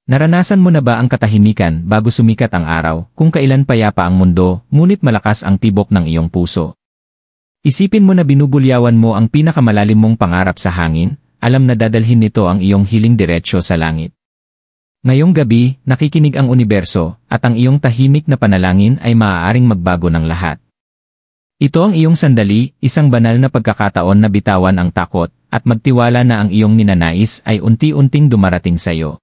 Naranasan mo na ba ang katahimikan bago sumikat ang araw, kung kailan payapa ang mundo, ngunit malakas ang tibok ng iyong puso? Isipin mo na binubulyawan mo ang pinakamalalim mong pangarap sa hangin, alam na dadalhin nito ang iyong hiling diretsyo sa langit. Ngayong gabi, nakikinig ang universo, at ang iyong tahimik na panalangin ay maaaring magbago ng lahat. Ito ang iyong sandali, isang banal na pagkakataon na bitawan ang takot, at magtiwala na ang iyong ninanais ay unti-unting dumarating sa iyo.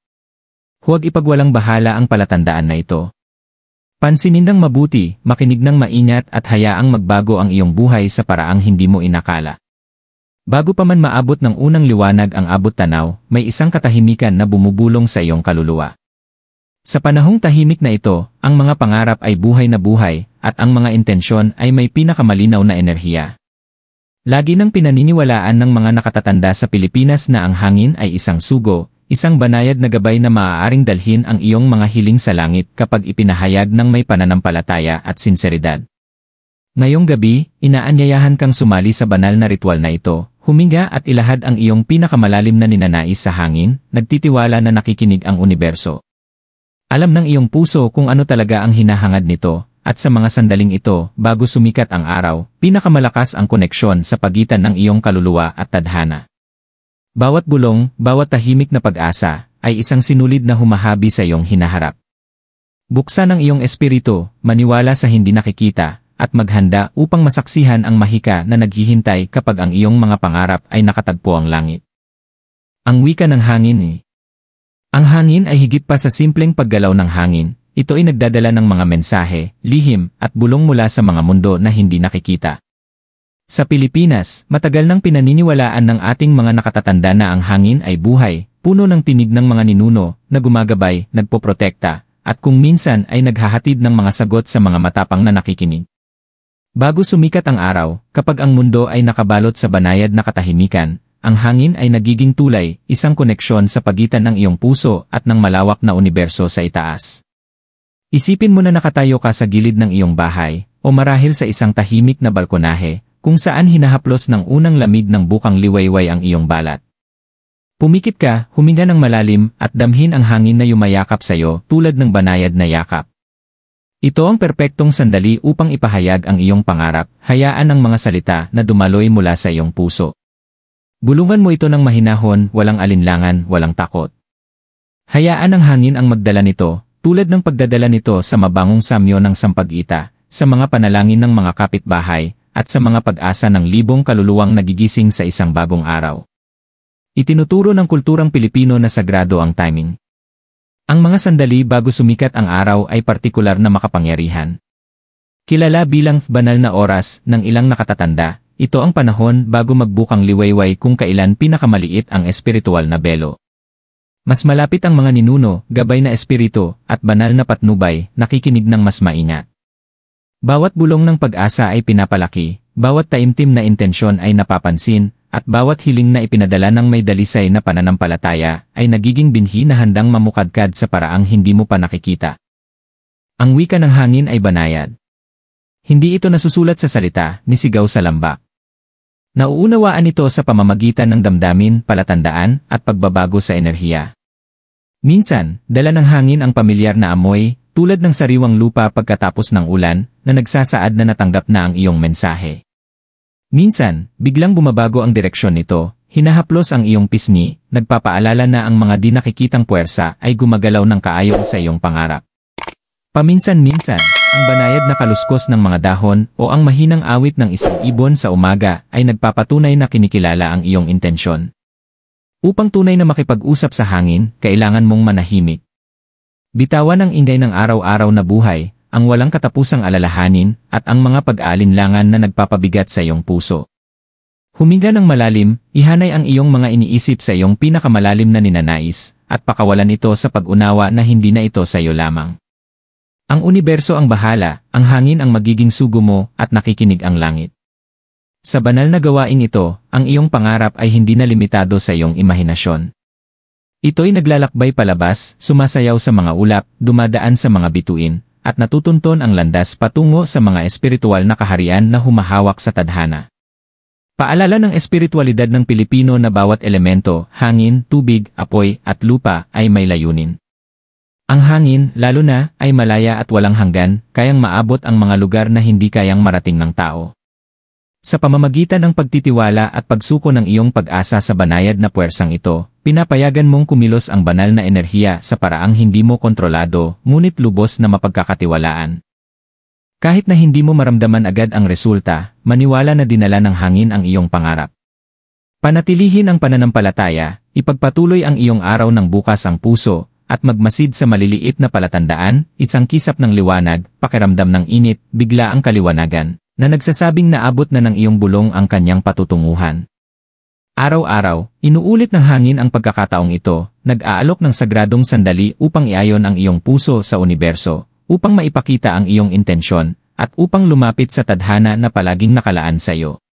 Huwag ipagwalang bahala ang palatandaan na ito. Pansinin ng mabuti, makinig ng maingat at hayaang magbago ang iyong buhay sa paraang hindi mo inakala. Bago pa man maabot ng unang liwanag ang abot tanaw, may isang katahimikan na bumubulong sa iyong kaluluwa. Sa panahong tahimik na ito, ang mga pangarap ay buhay na buhay, at ang mga intensyon ay may pinakamalinaw na enerhiya. Lagi nang pinaniniwalaan ng mga nakatatanda sa Pilipinas na ang hangin ay isang sugo, isang banayad na gabay na maaaring dalhin ang iyong mga hiling sa langit kapag ipinahayag ng may pananampalataya at sinseridad. Ngayong gabi, inaanyayahan kang sumali sa banal na ritual na ito, huminga at ilahad ang iyong pinakamalalim na ninanais sa hangin, nagtitiwala na nakikinig ang universo. Alam ng iyong puso kung ano talaga ang hinahangad nito, at sa mga sandaling ito, bago sumikat ang araw, pinakamalakas ang koneksyon sa pagitan ng iyong kaluluwa at tadhana. Bawat bulong, bawat tahimik na pag-asa, ay isang sinulid na humahabi sa iyong hinaharap. Buksan ang iyong espiritu, maniwala sa hindi nakikita, at maghanda upang masaksihan ang mahika na naghihintay kapag ang iyong mga pangarap ay nakatagpo ang langit. Ang wika ng hangin. Ang hangin ay higit pa sa simpleng paggalaw ng hangin, ito ay nagdadala ng mga mensahe, lihim, at bulong mula sa mga mundo na hindi nakikita. Sa Pilipinas, matagal nang pinaniniwalaan ng ating mga nakatatanda na ang hangin ay buhay, puno ng tinig ng mga ninuno, na gumagabay, nagpoprotekta, at kung minsan ay naghahatid ng mga sagot sa mga matapang na nakikinig. Bago sumikat ang araw, kapag ang mundo ay nakabalot sa banayad na katahimikan, ang hangin ay nagiging tulay, isang koneksyon sa pagitan ng iyong puso at ng malawak na universo sa itaas. Isipin mo na nakatayo ka sa gilid ng iyong bahay, o marahil sa isang tahimik na balkonahe, kung saan hinahaplos ng unang lamig ng bukang liwayway ang iyong balat. Pumikit ka, huminga ng malalim, at damhin ang hangin na yumayakap sa iyo tulad ng banayad na yakap. Ito ang perpektong sandali upang ipahayag ang iyong pangarap, hayaan ang mga salita na dumaloy mula sa iyong puso. Bulungan mo ito ng mahinahon, walang alinlangan, walang takot. Hayaan ang hangin ang magdala nito, tulad ng pagdadala nito sa mabangong samyo ng sampag-ita, sa mga panalangin ng mga kapitbahay, at sa mga pag-asa ng libong kaluluwang nagigising sa isang bagong araw. Itinuturo ng kulturang Pilipino na sagrado ang timing. Ang mga sandali bago sumikat ang araw ay partikular na makapangyarihan. Kilala bilang banal na oras ng ilang nakatatanda, ito ang panahon bago magbukang liwayway kung kailan pinakamaliit ang espiritual na belo. Mas malapit ang mga ninuno, gabay na espiritu, at banal na patnubay, nakikinig ng mas maingat. Bawat bulong ng pag-asa ay pinapalaki, bawat taimtim na intensyon ay napapansin, at bawat hiling na ipinadala ng may dalisay na pananampalataya ay nagiging binhi na handang mamukadkad sa paraang hindi mo pa nakikita. Ang wika ng hangin ay banayad. Hindi ito nasusulat sa salita, ni sigaw sa lambak. Nauunawaan ito sa pamamagitan ng damdamin, palatandaan, at pagbabago sa enerhiya. Minsan, dala ng hangin ang pamilyar na amoy, tulad ng sariwang lupa pagkatapos ng ulan, na nagsasaad na natanggap na ang iyong mensahe. Minsan, biglang bumabago ang direksyon nito, hinahaplos ang iyong pisngi, nagpapaalala na ang mga di nakikitang puwersa ay gumagalaw ng kaayon sa iyong pangarap. Paminsan-minsan, ang banayad na kaluskos ng mga dahon o ang mahinang awit ng isang ibon sa umaga ay nagpapatunay na kinikilala ang iyong intensyon. Upang tunay na makipag-usap sa hangin, kailangan mong manahimik. Bitawan ang ingay ng araw-araw na buhay, ang walang katapusang alalahanin, at ang mga pag-aalinlangan na nagpapabigat sa iyong puso. Huminga ng malalim, ihanay ang iyong mga iniisip sa iyong pinakamalalim na ninanais, at pakawalan ito sa pag-unawa na hindi na ito sa iyo lamang. Ang universo ang bahala, ang hangin ang magiging sugo mo, at nakikinig ang langit. Sa banal na gawaing ito, ang iyong pangarap ay hindi na limitado sa iyong imahinasyon. Ito'y naglalakbay palabas, sumasayaw sa mga ulap, dumadaan sa mga bituin, at natutunton ang landas patungo sa mga espiritual na kaharian na humahawak sa tadhana. Paalala ng espiritualidad ng Pilipino na bawat elemento, hangin, tubig, apoy, at lupa ay may layunin. Ang hangin, lalo na, ay malaya at walang hanggan, kayang maabot ang mga lugar na hindi kayang marating ng tao. Sa pamamagitan ng pagtitiwala at pagsuko ng iyong pag-asa sa banayad na puwersang ito, pinapayagan mong kumilos ang banal na enerhiya sa paraang hindi mo kontrolado, ngunit lubos na mapagkakatiwalaan. Kahit na hindi mo maramdaman agad ang resulta, maniwala na dinala ng hangin ang iyong pangarap. Panatilihin ang pananampalataya, ipagpatuloy ang iyong araw ng bukas ang puso, at magmasid sa maliliit na palatandaan, isang kisap ng liwanag, pakiramdam ng init, bigla ang kaliwanagan, na nagsasabing naabot na ng iyong bulong ang kanyang patutunguhan. Araw-araw, inuulit ng hangin ang pagkakataong ito, nag-aalok ng sagradong sandali upang iayon ang iyong puso sa universo, upang maipakita ang iyong intensyon, at upang lumapit sa tadhana na palaging nakalaan sa iyo.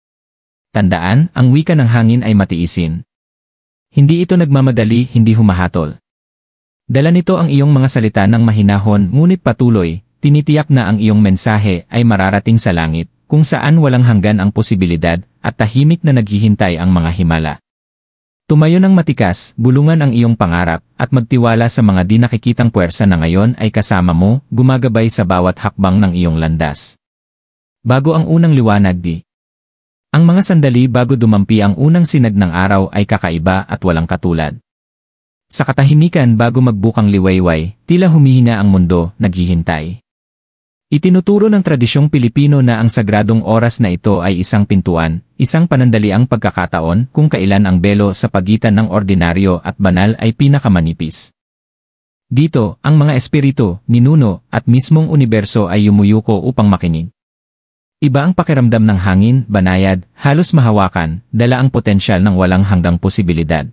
Tandaan, ang wika ng hangin ay matiisin. Hindi ito nagmamadali, hindi humahatol. Dala nito ang iyong mga salita ng mahinahon ngunit patuloy, tinitiyak na ang iyong mensahe ay mararating sa langit, kung saan walang hanggan ang posibilidad, at tahimik na naghihintay ang mga himala. Tumayo ng matikas, bulungan ang iyong pangarap, at magtiwala sa mga di nakikitang puwersa na ngayon ay kasama mo, gumagabay sa bawat hakbang ng iyong landas. Bago ang unang liwanag ang mga sandali bago dumampi ang unang sinag ng araw ay kakaiba at walang katulad. Sa katahimikan bago magbukang liwayway, tila humihinga ang mundo, naghihintay. Itinuturo ng tradisyong Pilipino na ang sagradong oras na ito ay isang pintuan, isang panandaliang pagkakataon kung kailan ang belo sa pagitan ng ordinaryo at banal ay pinakamanipis. Dito, ang mga espiritu, ninuno, at mismong universo ay yumuyuko upang makinig. Iba ang pakiramdam ng hangin, banayad, halos mahawakan, dala ang potensyal ng walang hanggang posibilidad.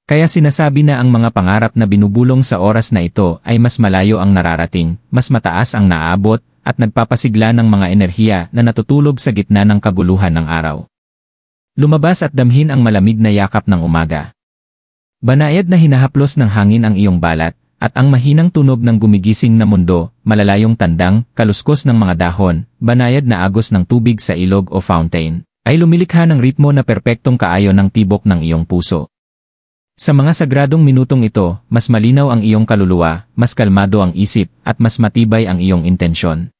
Kaya sinasabi na ang mga pangarap na binubulong sa oras na ito ay mas malayo ang nararating, mas mataas ang naabot, at nagpapasigla ng mga enerhiya na natutulog sa gitna ng kaguluhan ng araw. Lumabas at damhin ang malamig na yakap ng umaga. Banayad na hinahaplos ng hangin ang iyong balat, at ang mahinang tunog ng gumigising na mundo, malalayong tandang, kaluskos ng mga dahon, banayad na agos ng tubig sa ilog o fountain, ay lumilikha ng ritmo na perpektong kaayon ng tibok ng iyong puso. Sa mga sagradong minutong ito, mas malinaw ang iyong kaluluwa, mas kalmado ang isip, at mas matibay ang iyong intensyon.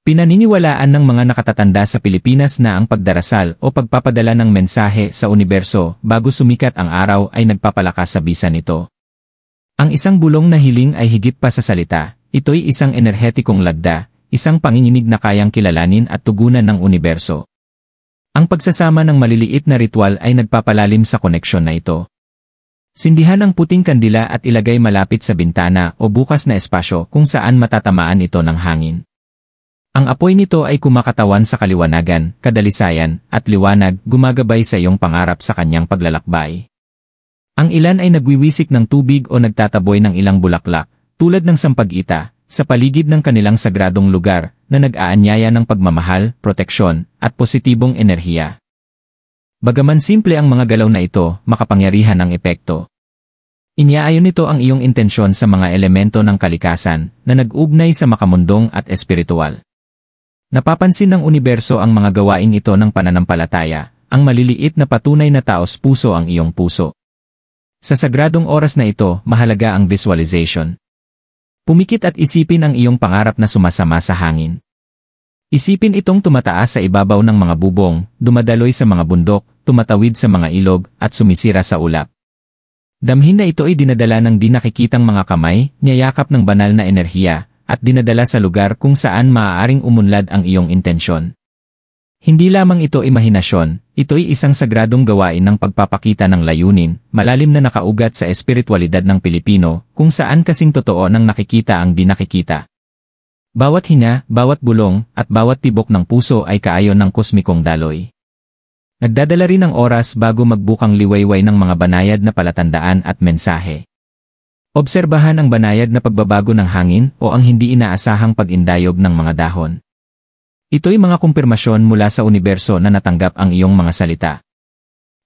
Pinaniniwalaan ng mga nakatatanda sa Pilipinas na ang pagdarasal o pagpapadala ng mensahe sa universo bago sumikat ang araw ay nagpapalakas sa bisa nito. Ang isang bulong na hiling ay higit pa sa salita, ito'y isang enerhetikong lagda, isang panginginig na kayang kilalanin at tugunan ng universo. Ang pagsasama ng maliliit na ritual ay nagpapalalim sa koneksyon na ito. Sindihan ang puting kandila at ilagay malapit sa bintana o bukas na espasyo kung saan matatamaan ito ng hangin. Ang apoy nito ay kumakatawan sa kaliwanagan, kadalisayan, at liwanag, gumagabay sa iyong pangarap sa kanyang paglalakbay. Ang ilan ay nagwiwisik ng tubig o nagtataboy ng ilang bulaklak, tulad ng sampag-ita, sa paligid ng kanilang sagradong lugar, na nag-aanyaya ng pagmamahal, proteksyon, at positibong enerhiya. Bagaman simple ang mga galaw na ito, makapangyarihan ang epekto. Iniaayon nito ang iyong intensyon sa mga elemento ng kalikasan, na nag-ugnay sa makamundong at espiritual. Napapansin ng universo ang mga gawain ito ng pananampalataya, ang maliliit na patunay na taos puso ang iyong puso. Sa sagradong oras na ito, mahalaga ang visualization. Pumikit at isipin ang iyong pangarap na sumasama sa hangin. Isipin itong tumataas sa ibabaw ng mga bubong, dumadaloy sa mga bundok, tumatawid sa mga ilog, at sumisira sa ulap. Damhin na ito ay dinadala ng di nakikitang mga kamay, niyayakap ng banal na enerhiya, at dinadala sa lugar kung saan maaaring umunlad ang iyong intensyon. Hindi lamang ito imahinasyon, ito'y isang sagradong gawain ng pagpapakita ng layunin, malalim na nakaugat sa espiritualidad ng Pilipino, kung saan kasing totoo nang nakikita ang di nakikita. Bawat hinga, bawat bulong, at bawat tibok ng puso ay kaayon ng kosmikong daloy. Nagdadala rin ng oras bago magbukang liwayway ng mga banayad na palatandaan at mensahe. Obserbahan ang banayad na pagbabago ng hangin o ang hindi inaasahang pag-indayog ng mga dahon. Ito'y mga kumpirmasyon mula sa universo na natanggap ang iyong mga salita.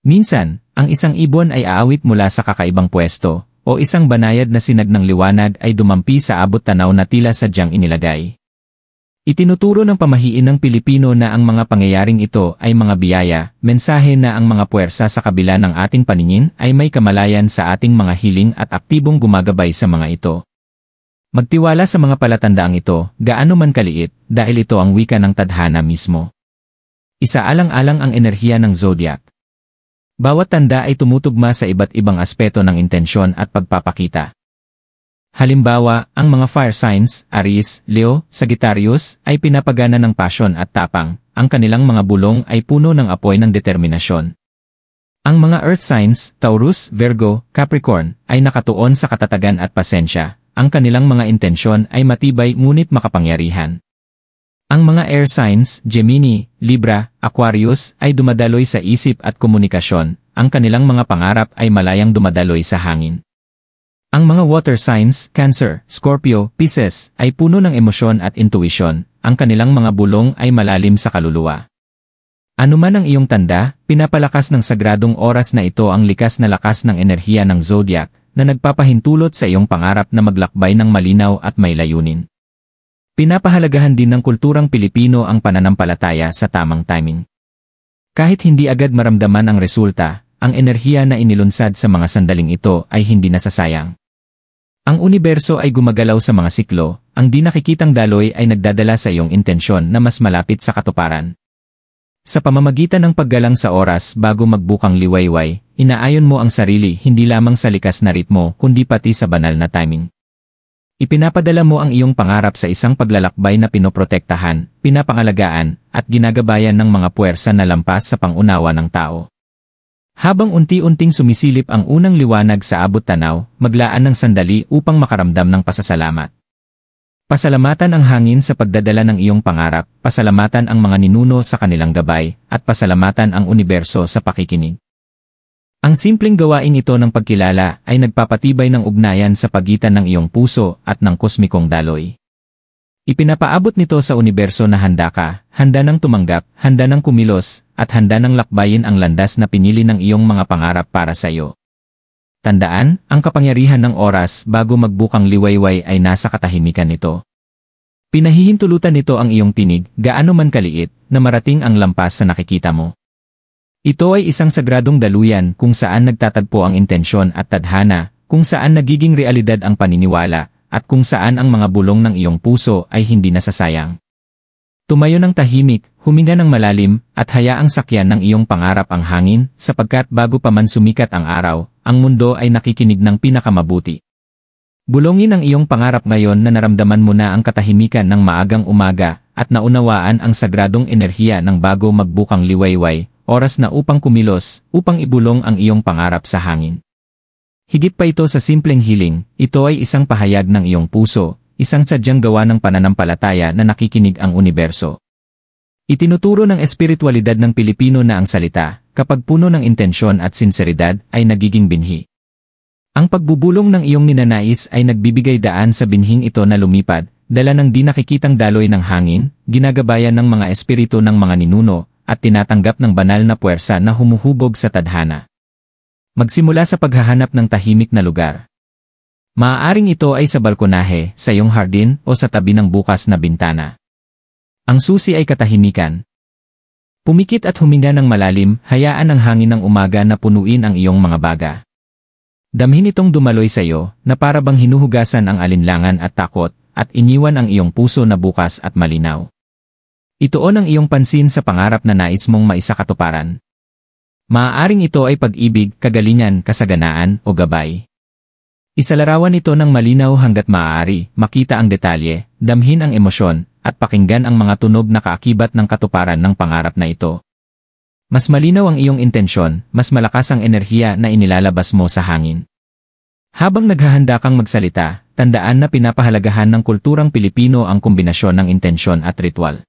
Minsan, ang isang ibon ay aawit mula sa kakaibang pwesto, o isang banayad na sinag ng liwanag ay dumampi sa abot tanaw na tila sadyang inilagay. Itinuturo ng pamahiin ng Pilipino na ang mga pangyayaring ito ay mga biyaya, mensahe na ang mga puwersa sa kabila ng ating paningin ay may kamalayan sa ating mga hiling at aktibong gumagabay sa mga ito. Magtiwala sa mga palatandaang ito, gaano man kaliit, dahil ito ang wika ng tadhana mismo. Isaalang-alang ang enerhiya ng zodiac. Bawat tanda ay tumutugma sa iba't ibang aspeto ng intensyon at pagpapakita. Halimbawa, ang mga fire signs, Aries, Leo, Sagittarius, ay pinapagana ng pasyon at tapang. Ang kanilang mga bulong ay puno ng apoy ng determinasyon. Ang mga earth signs, Taurus, Virgo, Capricorn, ay nakatuon sa katatagan at pasensya. Ang kanilang mga intensyon ay matibay ngunit makapangyarihan. Ang mga air signs, Gemini, Libra, Aquarius, ay dumadaloy sa isip at komunikasyon. Ang kanilang mga pangarap ay malayang dumadaloy sa hangin. Ang mga water signs, Cancer, Scorpio, Pisces, ay puno ng emosyon at intuition. Ang kanilang mga bulong ay malalim sa kaluluwa. Ano man ang iyong tanda, pinapalakas ng sagradong oras na ito ang likas na lakas ng enerhiya ng zodiac na nagpapahintulot sa iyong pangarap na maglakbay ng malinaw at may layunin. Pinapahalagahan din ng kulturang Pilipino ang pananampalataya sa tamang timing. Kahit hindi agad maramdaman ang resulta, ang enerhiya na inilunsad sa mga sandaling ito ay hindi nasasayang. Ang universo ay gumagalaw sa mga siklo, ang di nakikitang daloy ay nagdadala sa iyong intensyon na mas malapit sa katuparan. Sa pamamagitan ng paggalang sa oras bago magbukang liwayway, inaayon mo ang sarili hindi lamang sa likas na ritmo kundi pati sa banal na timing. Ipinapadala mo ang iyong pangarap sa isang paglalakbay na pinoprotektahan, pinapangalagaan, at ginagabayan ng mga puwersa na lampas sa pangunawa ng tao. Habang unti-unting sumisilip ang unang liwanag sa abot tanaw, maglaan ng sandali upang makaramdam ng pasasalamat. Pasalamatan ang hangin sa pagdadala ng iyong pangarap, pasalamatan ang mga ninuno sa kanilang gabay, at pasalamatan ang universo sa pakikinig. Ang simpleng gawain ito ng pagkilala ay nagpapatibay ng ugnayan sa pagitan ng iyong puso at ng kosmikong daloy. Ipinapaabot nito sa universo na handa ka, handa ng tumanggap, handa ng kumilos, at handa ng lakbayin ang landas na pinili ng iyong mga pangarap para sa iyo. Tandaan, ang kapangyarihan ng oras bago magbukang liwayway ay nasa katahimikan nito. Pinahihintulutan nito ang iyong tinig, gaano man kaliit, na marating ang lampas sa nakikita mo. Ito ay isang sagradong daluyan kung saan nagtatagpo ang intensyon at tadhana, kung saan nagiging realidad ang paniniwala, at kung saan ang mga bulong ng iyong puso ay hindi nasasayang. Tumayo ng tahimik, huminga ng malalim, at hayaang sakyan ng iyong pangarap ang hangin, sapagkat bago pa man sumikat ang araw, ang mundo ay nakikinig ng pinakamabuti. Bulongin ang iyong pangarap ngayon na naramdaman mo na ang katahimikan ng maagang umaga, at naunawaan ang sagradong enerhiya ng bago magbukang liwayway, oras na upang kumilos, upang ibulong ang iyong pangarap sa hangin. Higit pa ito sa simpleng hiling, ito ay isang pahayag ng iyong puso, isang sadyang gawa ng pananampalataya na nakikinig ang universo. Itinuturo ng espiritualidad ng Pilipino na ang salita, kapag puno ng intensyon at sinseridad, ay nagiging binhi. Ang pagbubulong ng iyong ninanais ay nagbibigay daan sa binhing ito na lumipad, dala ng di nakikitang daloy ng hangin, ginagabayan ng mga espiritu ng mga ninuno, at tinatanggap ng banal na puwersa na humuhubog sa tadhana. Magsimula sa paghahanap ng tahimik na lugar. Maaaring ito ay sa balkonahe, sa iyong hardin, o sa tabi ng bukas na bintana. Ang susi ay katahimikan. Pumikit at huminga ng malalim, hayaan ang hangin ng umaga na punuin ang iyong mga baga. Damhin itong dumaloy sa iyo, na para bang hinuhugasan ang alinlangan at takot, at iniwan ang iyong puso na bukas at malinaw. Ituon ang iyong pansin sa pangarap na nais mong maisakatuparan. Maaaring ito ay pag-ibig, kagalingan, kasaganaan, o gabay. Isalarawan ito ng malinaw hanggat maaari, makita ang detalye, damhin ang emosyon, at pakinggan ang mga tunog na kaakibat ng katuparan ng pangarap na ito. Mas malinaw ang iyong intensyon, mas malakas ang enerhiya na inilalabas mo sa hangin. Habang naghahanda kang magsalita, tandaan na pinapahalagahan ng kulturang Pilipino ang kombinasyon ng intensyon at ritual.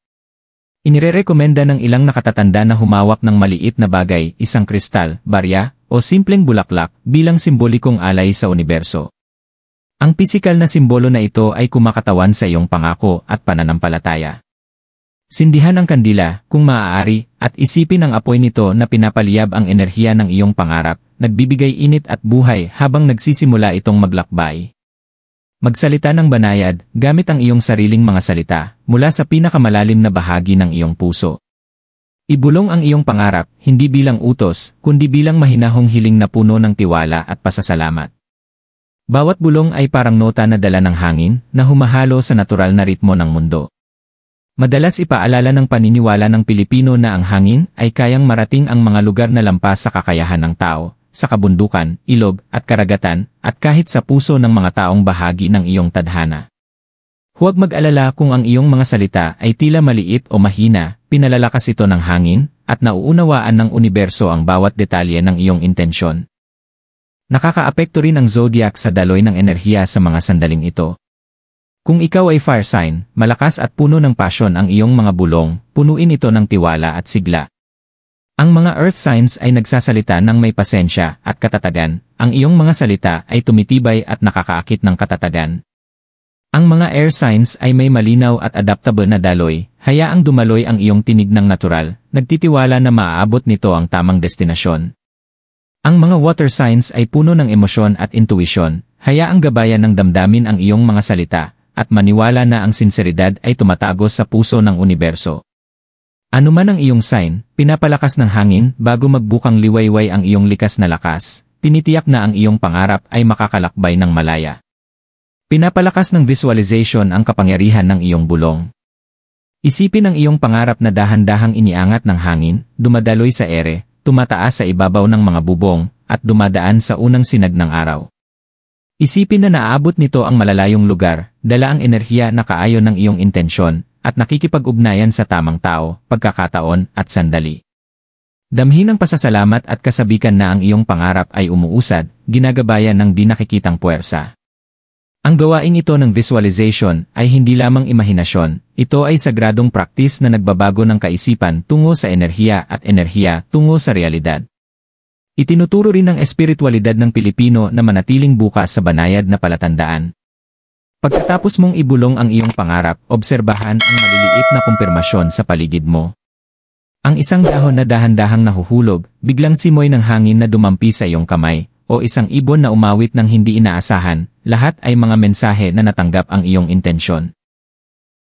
Inirerekomenda ng ilang nakatatanda na humawak ng maliit na bagay, isang kristal, barya, o simpleng bulaklak bilang simbolikong alay sa universo. Ang pisikal na simbolo na ito ay kumakatawan sa iyong pangako at pananampalataya. Sindihan ang kandila, kung maaari, at isipin ang apoy nito na pinapaliyab ang enerhiya ng iyong pangarap, nagbibigay init at buhay habang nagsisimula itong maglakbay. Magsalita ng banayad, gamit ang iyong sariling mga salita, mula sa pinakamalalim na bahagi ng iyong puso. Ibulong ang iyong pangarap, hindi bilang utos, kundi bilang mahinahong hiling na puno ng tiwala at pasasalamat. Bawat bulong ay parang nota na dala ng hangin na humahalo sa natural na ritmo ng mundo. Madalas ipaalala ng paniniwala ng Pilipino na ang hangin ay kayang marating ang mga lugar na lampas sa kakayahan ng tao, sa kabundukan, ilog, at karagatan, at kahit sa puso ng mga taong bahagi ng iyong tadhana. Huwag mag-alala kung ang iyong mga salita ay tila maliit o mahina, pinalalakas ito ng hangin, at nauunawaan ng universo ang bawat detalye ng iyong intensyon. Nakakaapekto rin ang zodiac sa daloy ng enerhiya sa mga sandaling ito. Kung ikaw ay fire sign, malakas at puno ng passion ang iyong mga bulong, punuin ito ng tiwala at sigla. Ang mga earth signs ay nagsasalita ng may pasensya at katatagan, ang iyong mga salita ay tumitibay at nakakaakit ng katatagan. Ang mga air signs ay may malinaw at adaptable na daloy, hayaang dumaloy ang iyong tinig ng natural, nagtitiwala na maaabot nito ang tamang destinasyon. Ang mga water signs ay puno ng emosyon at intuition, hayaang gabayan ng damdamin ang iyong mga salita, at maniwala na ang sinseridad ay tumatagos sa puso ng universo. Ano man ang iyong sign, pinapalakas ng hangin bago magbukang liwayway ang iyong likas na lakas, tinitiyak na ang iyong pangarap ay makakalakbay ng malaya. Pinapalakas ng visualization ang kapangyarihan ng iyong bulong. Isipin ang iyong pangarap na dahan-dahang iniangat ng hangin, dumadaloy sa ere, tumataas sa ibabaw ng mga bubong, at dumadaan sa unang sinag ng araw. Isipin na naaabot nito ang malalayong lugar, dala ang enerhiya na kaayon ng iyong intensyon, at nakikipag-ugnayan sa tamang tao, pagkakataon, at sandali. Damhin ang pasasalamat at kasabikan na ang iyong pangarap ay umuusad, ginagabayan ng di nakikitang puwersa. Ang gawain ito ng visualization ay hindi lamang imahinasyon, ito ay sagradong praktis na nagbabago ng kaisipan tungo sa enerhiya at enerhiya tungo sa realidad. Itinuturo rin ng espiritualidad ng Pilipino na manatiling bukas sa banayad na palatandaan. Pagkatapos mong ibulong ang iyong pangarap, obserbahan ang maliliit na kumpirmasyon sa paligid mo. Ang isang dahon na dahan-dahang nahuhulog, biglang simoy ng hangin na dumampi sa iyong kamay, o isang ibon na umawit ng hindi inaasahan, lahat ay mga mensahe na natanggap ang iyong intensyon.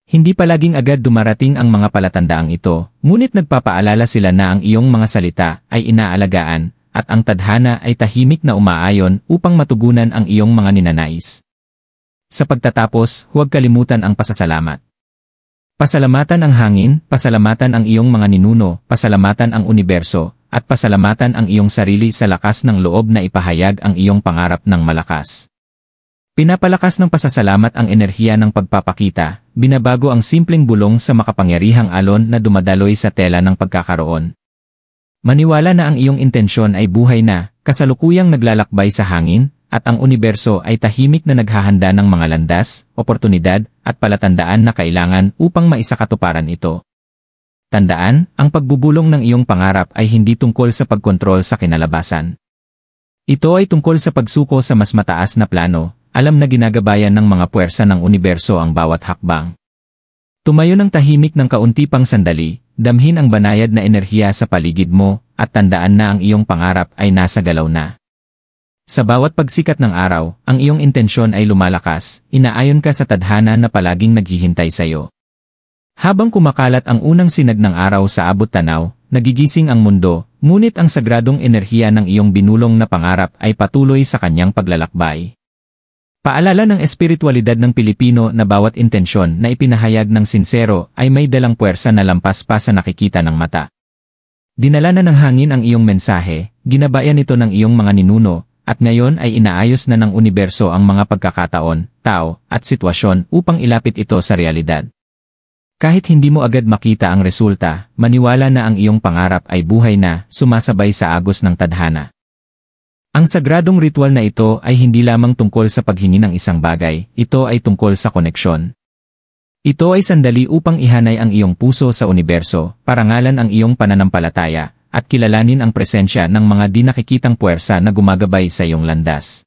Hindi palaging agad dumarating ang mga palatandaang ito, ngunit nagpapaalala sila na ang iyong mga salita ay inaalagaan, at ang tadhana ay tahimik na umaayon upang matugunan ang iyong mga ninanais. Sa pagtatapos, huwag kalimutan ang pasasalamat. Pasalamatan ang hangin, pasalamatan ang iyong mga ninuno, pasalamatan ang universo, at pasalamatan ang iyong sarili sa lakas ng loob na ipahayag ang iyong pangarap ng malakas. Pinapalakas ng pasasalamat ang enerhiya ng pagpapakita, binabago ang simpleng bulong sa makapangyarihang alon na dumadaloy sa tela ng pagkakaroon. Maniwala na ang iyong intensyon ay buhay na, kasalukuyang naglalakbay sa hangin, at ang universo ay tahimik na naghahanda ng mga landas, oportunidad, at palatandaan na kailangan upang maisakatuparan ito. Tandaan, ang pagbubulong ng iyong pangarap ay hindi tungkol sa pagkontrol sa kinalabasan. Ito ay tungkol sa pagsuko sa mas mataas na plano, alam na ginagabayan ng mga puwersa ng universo ang bawat hakbang. Tumayo ng tahimik ng kaunti pang sandali, damhin ang banayad na enerhiya sa paligid mo, at tandaan na ang iyong pangarap ay nasa galaw na. Sa bawat pagsikat ng araw, ang iyong intensyon ay lumalakas, inaayon ka sa tadhana na palaging naghihintay sa iyo. Habang kumakalat ang unang sinag ng araw sa abot tanaw, nagigising ang mundo, ngunit ang sagradong enerhiya ng iyong binulong na pangarap ay patuloy sa kanyang paglalakbay. Paalala ng espiritualidad ng Pilipino na bawat intensyon na ipinahayag ng sinsero ay may dalang puwersa na lampas pa sa nakikita ng mata. Dinala na ng hangin ang iyong mensahe, ginabayan ito ng iyong mga ninuno, at ngayon ay inaayos na ng universo ang mga pagkakataon, tao, at sitwasyon upang ilapit ito sa realidad. Kahit hindi mo agad makita ang resulta, maniwala na ang iyong pangarap ay buhay na, sumasabay sa agos ng tadhana. Ang sagradong ritual na ito ay hindi lamang tungkol sa paghingi ng isang bagay, ito ay tungkol sa koneksyon. Ito ay sandali upang ihanay ang iyong puso sa universo, parangalan ang iyong pananampalataya, at kilalanin ang presensya ng mga di nakikitang puwersa na gumagabay sa iyong landas.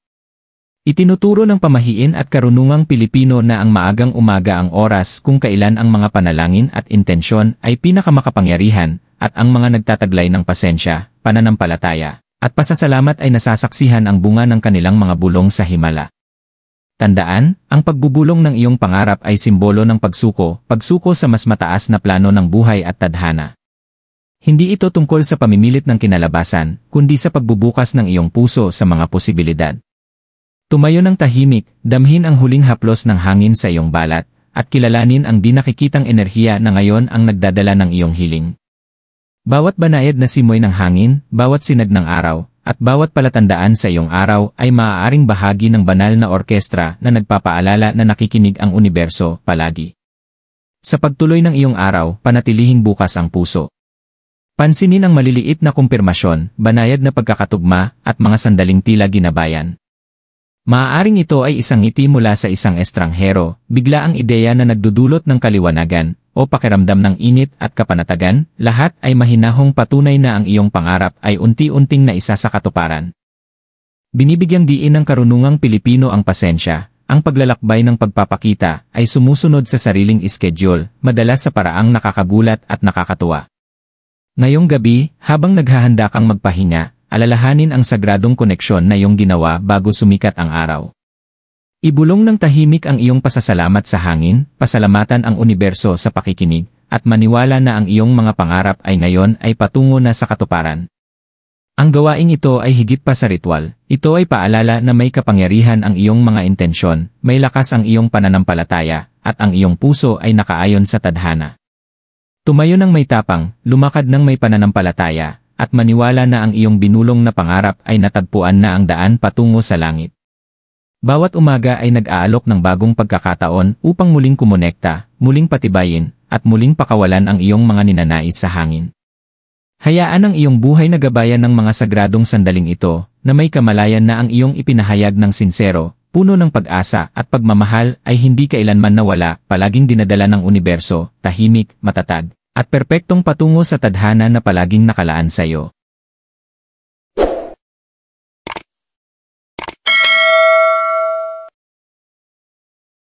Itinuturo ng pamahiin at karunungang Pilipino na ang maagang umaga ang oras kung kailan ang mga panalangin at intensyon ay pinakamakapangyarihan, at ang mga nagtataglay ng pasensya, pananampalataya, at pasasalamat ay nasasaksihan ang bunga ng kanilang mga bulong sa himala. Tandaan, ang pagbubulong ng iyong pangarap ay simbolo ng pagsuko sa mas mataas na plano ng buhay at tadhana. Hindi ito tungkol sa pamimilit ng kinalabasan, kundi sa pagbubukas ng iyong puso sa mga posibilidad. Tumayo ng tahimik, damhin ang huling haplos ng hangin sa iyong balat, at kilalanin ang di nakikitang enerhiya na ngayon ang nagdadala ng iyong hiling. Bawat banayad na simoy ng hangin, bawat sinag ng araw, at bawat palatandaan sa iyong araw ay maaaring bahagi ng banal na orkestra na nagpapaalala na nakikinig ang universo palagi. Sa pagtuloy ng iyong araw, panatilihing bukas ang puso. Pansinin ang maliliit na kumpirmasyon, banayad na pagkakatugma, at mga sandaling tila ginabayan. Maaaring ito ay isang ngiti mula sa isang estranghero, bigla ang ideya na nagdudulot ng kaliwanagan, o pakiramdam ng init at kapanatagan, lahat ay mahinahong patunay na ang iyong pangarap ay unti-unting naisa sa katuparan. Binibigyang diin ng karunungang Pilipino ang pasensya, ang paglalakbay ng pagpapakita ay sumusunod sa sariling schedule, madalas sa paraang nakakagulat at nakakatuwa. Ngayong gabi, habang naghahanda kang magpahinga, alalahanin ang sagradong koneksyon na iyong ginawa bago sumikat ang araw. Ibulong ng tahimik ang iyong pasasalamat sa hangin, pasalamatan ang universo sa pakikinig, at maniwala na ang iyong mga pangarap ay ngayon ay patungo na sa katuparan. Ang gawaing ito ay higit pa sa ritual, ito ay paalala na may kapangyarihan ang iyong mga intensyon, may lakas ang iyong pananampalataya, at ang iyong puso ay nakaayon sa tadhana. Tumayo ng may tapang, lumakad ng may pananampalataya, at maniwala na ang iyong binulong na pangarap ay natagpuan na ang daan patungo sa langit. Bawat umaga ay nag-aalok ng bagong pagkakataon upang muling kumonekta, muling patibayin, at muling pakawalan ang iyong mga ninanais sa hangin. Hayaan ang iyong buhay na gabayan ng mga sagradong sandaling ito, na may kamalayan na ang iyong ipinahayag ng sinsero, puno ng pag-asa at pagmamahal ay hindi kailanman nawala, palaging dinadala ng universo, tahimik, matatag, at perpektong patungo sa tadhana na palaging nakalaan sa iyo.